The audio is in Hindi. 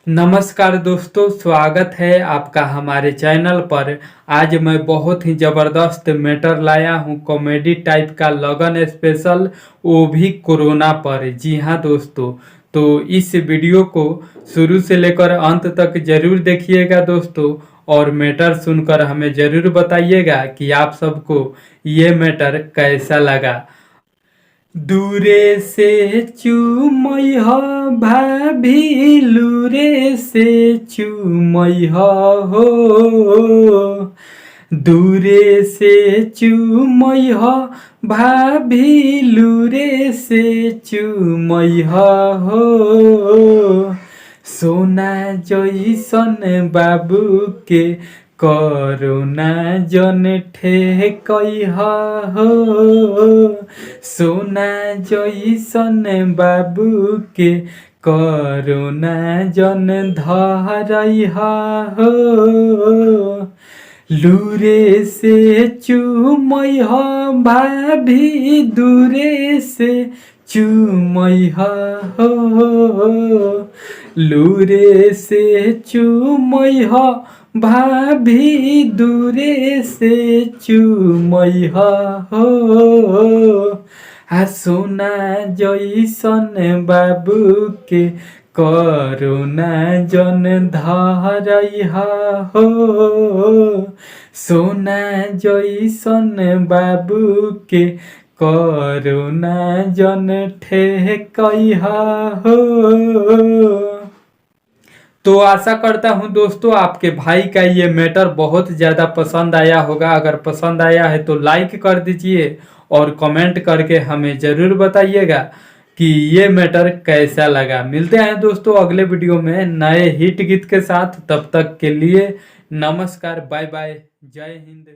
नमस्कार दोस्तों, स्वागत है आपका हमारे चैनल पर। आज मैं बहुत ही ज़बरदस्त मैटर लाया हूँ, कॉमेडी टाइप का लगन स्पेशल, वो भी कोरोना पर। जी हाँ दोस्तों, तो इस वीडियो को शुरू से लेकर अंत तक जरूर देखिएगा दोस्तों, और मैटर सुनकर हमें ज़रूर बताइएगा कि आप सबको ये मैटर कैसा लगा। दूरे से चूमैह भाभी, लूरे से चूमैह हो। दूरे से चूमैह भाभी, लूरे से चूमैह हो। सोना जैसन बाबू के करुणा जन ठेकैह हो। सोना जैसन बाबू के करुणा जन धरैह हो। लूरे से चूमैह भाभी, दूरे से चूमैह हो। लूरे से चूमैह भाभी, दूरे से चूमैह हो। सोना जैसन बाबू के करुणा जन धरैह हो। सोना जैसन बाबू के करुणा जन ठेकैह हो। तो आशा करता हूं दोस्तों आपके भाई का ये मैटर बहुत ज़्यादा पसंद आया होगा। अगर पसंद आया है तो लाइक कर दीजिए और कमेंट करके हमें ज़रूर बताइएगा कि ये मैटर कैसा लगा। मिलते हैं दोस्तों अगले वीडियो में नए हिट गीत के साथ। तब तक के लिए नमस्कार, बाय बाय, जय हिंद।